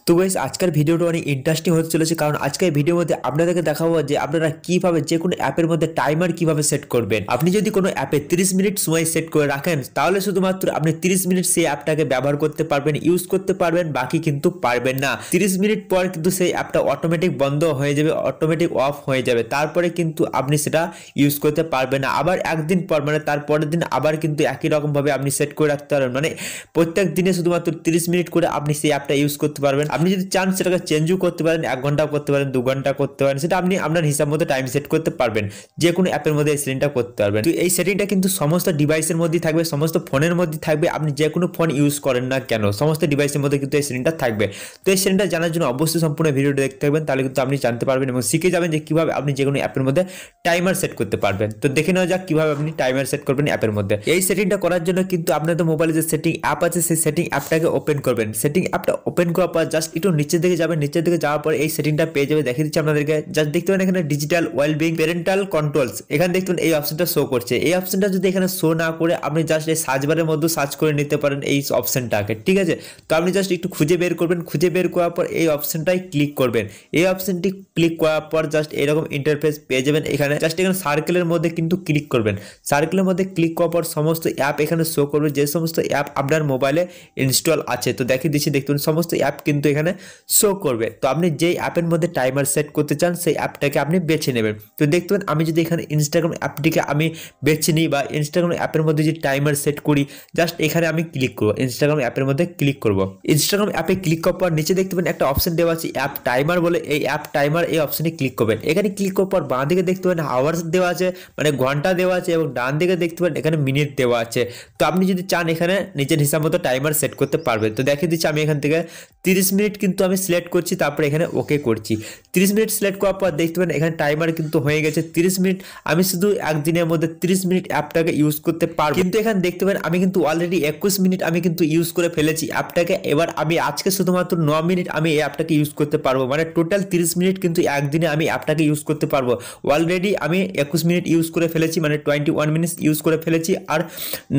তো গাইস আজকের ভিডিওটা অনেক ইন্টারেস্টিং হতে চলেছে, কারণ আজকের ভিডিওর মধ্যে আপনাদেরকে দেখাবো যে আপনারা কিভাবে যে কোনো অ্যাপের মধ্যে টাইমার কিভাবে সেট করবেন। আপনি যদি কোনো অ্যাপে 30 মিনিট সময় সেট করে রাখেন তাহলে শুধুমাত্র আপনি 30 মিনিট সেই অ্যাপটাকে ব্যবহার করতে পারবেন, ইউজ করতে পারবেন, বাকি কিন্তু পারবেন না। 30 মিনিট পর কিন্তু সেই অ্যাপটা অটোমেটিক বন্ধ হয়ে যাবে, অটোমেটিক অফ হয়ে যাবে, তারপরে কিন্তু আপনি সেটা ইউজ করতে পারবেন না। আবার একদিন পর মানে তার পরের দিন আবার কিন্তু একই রকম ভাবে আপনি সেট করে রাখতে পারবেন, মানে প্রত্যেক দিনে শুধুমাত্র 30 মিনিট করে আপনি সেই অ্যাপটা ইউজ করতে পারবেন। আপনি যদি চান সেটাকে চেঞ্জও করতে পারেন, 1 ঘন্টা করতে পারেন, 2 ঘন্টা করতে পারেন, সেটা আপনি আপনার হিসাব মতো টাইম সেট করতে পারবেন। যে কোনো অ্যাপের মধ্যে এই সেটিংটা করতে পারবেন। তো এই সেটিংটা কিন্তু সমস্ত ডিভাইসের মধ্যেই থাকবে, সমস্ত ফোনের মধ্যে থাকবে। আপনি যে কোনো ফোন ইউজ করেন না কেন সমস্ত ডিভাইসের মধ্যে কিন্তু এই সেটিংটা থাকবে। তো এই সেটিংটা জানার জন্য অবশ্যই সম্পূর্ণ ভিডিওটা দেখতে থাকবেন, তাহলে কিন্তু আপনি জানতে পারবেন এবং শিখে যাবেন যে কিভাবে আপনি যে কোনো অ্যাপের মধ্যে টাইমার সেট করতে পারবেন। তো দেখে নেওয়া যাক কিভাবে আপনি টাইমার সেট করবেন অ্যাপের মধ্যে। এই সেটিংটা করার জন্য কিন্তু আপনাদের মোবাইলে যে সেটিং অ্যাপ আছে সেই সেটিং অ্যাপটাকে ওপেন করবেন। সেটিং অ্যাপটা ওপেন করার পর জাস্ট একটু নিচের দিকে যাবেন, নিচের দিকে যাওয়ার পর এই সেটিংটা পেয়ে যাবে। দেখিয়ে দিচ্ছি আপনাদেরকে। জাস্ট দেখতে পাবেন এখানে ডিজিটাল ওয়েলবিং প্যারেন্টাল কন্ট্রোলস, এখানে দেখতে পাবেন এই অপশনটা শো করছে। এই অপশনটা যদি এখানে শো না করে আপনি জাস্ট এই সার্চ বারের মধ্যে সার্চ করে নিতে পারেন এই অপশনটাকে, ঠিক আছে। তো আপনি জাস্ট একটু খুঁজে বের করবেন, খুঁজে বের করার পর এই অপশনটাই ক্লিক করবেন। এই অপশনটি ক্লিক করার পর জাস্ট এরকম ইন্টারফেস পেয়ে যাবেন। এখানে জাস্ট এখানে সার্কেলের মধ্যে কিন্তু ক্লিক করবেন। সার্কেলের মধ্যে ক্লিক করার পর সমস্ত অ্যাপ এখানে শো করবে, যে সমস্ত অ্যাপ আপনার মোবাইলে ইনস্টল আছে। তো দেখিয়ে দিচ্ছি, দেখুন সমস্ত অ্যাপ কিন্তু এখানে শো করবে। তো আপনি যেই অ্যাপের মধ্যে টাইমার সেট করতে চান সেই অ্যাপটাকে আপনি বেছে নেবেন। তো দেখতে পাবেন আমি যদি এখানে ইনস্টাগ্রাম অ্যাপটিকে আমি বেছে নিই বা ইনস্টাগ্রাম অ্যাপের মধ্যে যদি টাইমার সেট করি, জাস্ট এখানে আমি ক্লিক করবো, ইনস্টাগ্রাম অ্যাপের মধ্যে ক্লিক করব। ইনস্টাগ্রাম অ্যাপে ক্লিক করার পর নিচে দেখতে পাবেন একটা অপশন দেওয়া আছে অ্যাপ টাইমার বলে, এই অ্যাপ টাইমার এই অপশনে ক্লিক করবেন। এখানে ক্লিক করার পর বাঁ দিকে দেখতে পাবেন আওয়ার্স দেওয়া আছে, মানে ঘন্টা দেওয়া আছে, এবং ডান দিকে দেখতে পাবেন এখানে মিনিট দেওয়া আছে। তো আপনি যদি চান এখানে নিজের হিসাব মতো টাইমার সেট করতে পারবেন। তো দেখিয়ে দিচ্ছি আমি এখান থেকে 30 মিনিট কিন্তু আমি সিলেক্ট করছি, তারপরে এখানে ওকে করছি। 30 মিনিট সিলেক্ট করার পর দেখতে পাবেন এখানে টাইমার কিন্তু হয়ে গেছে 30 মিনিট। আমি শুধু একদিনের মধ্যে 30 মিনিট অ্যাপটাকে ইউজ করতে পারবো, কিন্তু এখানে দেখতে পাবেন আমি কিন্তু অলরেডি 21 মিনিট আমি কিন্তু ইউজ করে ফেলেছি অ্যাপটাকে। এবার আমি আজকে শুধুমাত্র 9 মিনিট আমি এই অ্যাপটাকে ইউজ করতে পারবো, মানে টোটাল 30 মিনিট কিন্তু একদিনে আমি অ্যাপটাকে ইউজ করতে পারবো। অলরেডি আমি 21 মিনিট ইউজ করে ফেলেছি, মানে 21 মিনিটস ইউজ করে ফেলেছি, আর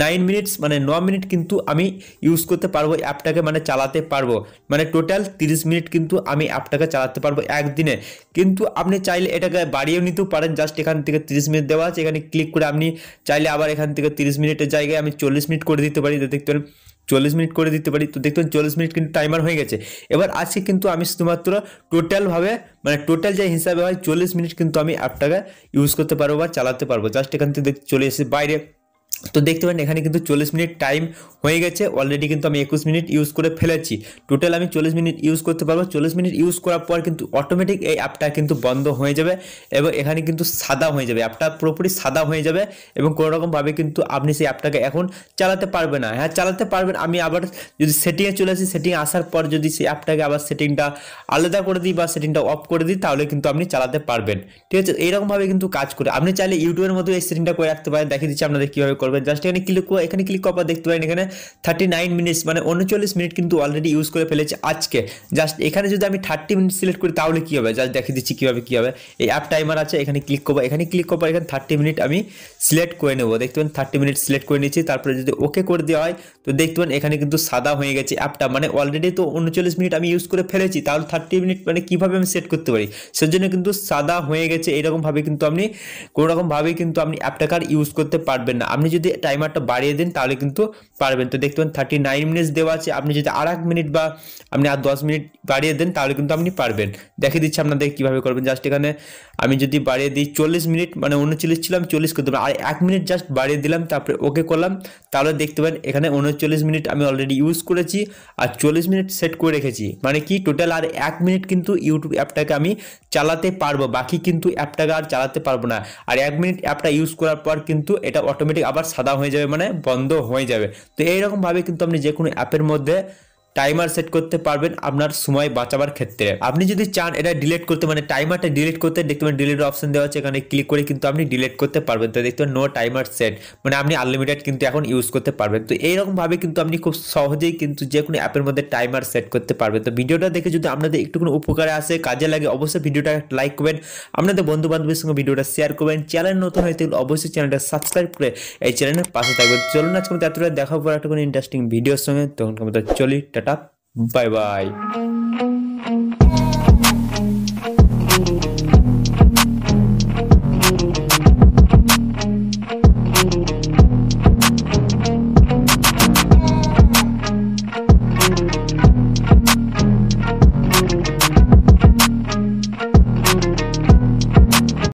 9 মিনিটস মানে 9 মিনিট কিন্তু আমি ইউজ করতে পারবো অ্যাপটাকে, মানে চালাতে পারবো। মানে টোটাল 30 মিনিট কিন্তু আমি অ্যাপটাকে চালাতে পারবো একদিনে। কিন্তু আপনি চাইলে এটাকে বাড়িয়েও নিতেও পারেন। জাস্ট এখান থেকে 30 মিনিট দেওয়া আছে, এখানে ক্লিক করে আপনি চাইলে আবার এখান থেকে 30 মিনিটের জায়গায় আমি 40 মিনিট করে দিতে পারি। তো দেখতে পারেন 40 মিনিট করে দিতে পারি। তো দেখতে পারেন 40 মিনিট কিন্তু টাইমার হয়ে গেছে। এবার আজকে কিন্তু আমি শুধুমাত্র টোটালভাবে মানে টোটাল যে হিসাবে হয় 40 মিনিট কিন্তু আমি অ্যাপটাকে ইউজ করতে পারবো বা চালাতে পারবো। জাস্ট এখান থেকে চলে এসে বাইরে, তো দেখতে পারেন এখানে কিন্তু 40 মিনিট টাইম হয়ে গেছে। অলরেডি কিন্তু আমি 21 মিনিট ইউজ করে ফেলেছি। টোটাল আমি 40 মিনিট ইউজ করতে পারবো। 40 মিনিট ইউজ করার পর কিন্তু অটোমেটিক এই অ্যাপটা কিন্তু বন্ধ হয়ে যাবে এবং এখানে কিন্তু সাদা হয়ে যাবে, অ্যাপটা পুরোপুরি সাদা হয়ে যাবে এবং কোনো রকমভাবে কিন্তু আপনি সেই অ্যাপটাকে এখন চালাতে পারবেন না। হ্যাঁ, চালাতে পারবেন। আমি আবার যদি সেটিংয়ে চলে আসি, সেটিংয়ে আসার পর যদি সেই অ্যাপটাকে আবার সেটিংটা আলাদা করে দিই বা সেটিংটা অফ করে দিই, তাহলে কিন্তু আপনি চালাতে পারবেন, ঠিক আছে। এইরকমভাবে কিন্তু কাজ করে। আপনি চাইলে ইউটিউবের মধ্যে এই সেটিংটা করে রাখতে পারেন। দেখিয়ে দিচ্ছি আপনাদের কীভাবে করবেন। জাস্ট এখানে ক্লিক করে এখানে ক্লিক করার পর দেখতে পারেন এখানে 39 মিনিটস মানে 39 মিনিট কিন্তু অলরেডি ইউজ করে ফেলেছি আজকে। জাস্ট এখানে যদি আমি 30 মিনিট সিলেক্ট করি তাহলে কি হবে, জাস্ট দেখিয়ে দিচ্ছি কীভাবে কী হবে। এই অ্যাপ টাইমার আছে, এখানে ক্লিক করবো। এখানে ক্লিক করার পর এখানে 30 মিনিট আমি সিলেক্ট করে নেবো। দেখতে পারেন 30 মিনিট সিলেক্ট করে নিচ্ছি। তারপরে যদি ওকে করে দেওয়া হয় তো দেখতে পারেন এখানে কিন্তু সাদা হয়ে গেছে অ্যাপটা, মানে অলরেডি তো 39 মিনিট আমি ইউজ করে ফেলেছি, তাহলে 30 মিনিট মানে কীভাবে আমি সেট করতে পারি, সেজন্য কিন্তু সাদা হয়ে গেছে। এইরকমভাবে কিন্তু আপনি কোনো রকমভাবেই কিন্তু আপনি অ্যাপটাকে আর ইউজ করতে পারবেন না। আপনি যদি টাইমারটা বাড়িয়ে দেন তাহলে কিন্তু পারবেন। তো দেখতে পাবেন 39 মিনিটস দেওয়া আছে। আপনি যদি আর 1 মিনিট বা আপনি আর 10 মিনিট বাড়িয়ে দেন তাহলে কিন্তু আপনি পারবেন। দেখিয়ে দিচ্ছি আপনাদের কীভাবে করবেন। জাস্ট এখানে আমি যদি বাড়িয়ে দিই 40 মিনিট, মানে 39 ছিল আমি 40 করতে পারি, আর 1 মিনিট জাস্ট বাড়িয়ে দিলাম, তারপরে ওকে করলাম, তাহলে দেখতে পাবেন এখানে 39 মিনিট আমি অলরেডি ইউজ করেছি আর 40 মিনিট সেট করে রেখেছি। মানে কি টোটাল আর 1 মিনিট কিন্তু ইউটিউব অ্যাপটাকে আমি চালাতে পারবো, বাকি কিন্তু অ্যাপটাকে আর চালাতে পারবো না। আর 1 মিনিট অ্যাপটা ইউজ করার পর কিন্তু এটা অটোমেটিক আবার সাদা হয়ে যাবে, মানে বন্ধ হয়ে যাবে। তো এইরকমভাবে কিন্তু আপনি যে কোনো অ্যাপের মধ্যে টাইমার সেট করতে পারবেন আপনার সময় বাঁচাবার ক্ষেত্রে। আপনি যদি চান এটা ডিলিট করতে, মানে টাইমারটা ডিলিট করতে, দেখতে পাবেন ডিলিট অপশন দেওয়া আছে, এখানে ক্লিক করে কিন্তু আপনি ডিলিট করতে পারবেন। তো দেখতে পাবেন নো টাইমার সেট, মানে আপনি আনলিমিটেড কিন্তু এখন ইউজ করতে পারবেন। তো এইরকমভাবে কিন্তু আপনি খুব সহজেই কিন্তু যে কোনো অ্যাপের মধ্যে টাইমার সেট করতে পারবেন। তো ভিডিওটা দেখে যদি আপনাদের একটু কোনো উপকারে আসে, কাজে লাগে, অবশ্যই ভিডিওটা লাইক করবেন, আপনাদের বন্ধু বান্ধবের সঙ্গে ভিডিওটা শেয়ার করবেন। চ্যানেল নতুন হয়ে থাকলে অবশ্যই চ্যানেলটা সাবস্ক্রাইব করে এই চ্যানেলের পাশে থাকবেন। চলুন আজকে এতটা দেখা পর একটা কোনো ইন্টারেস্টিং ভিডিওর সঙ্গে, তখন চলি, টাটা, বাই বাই। you.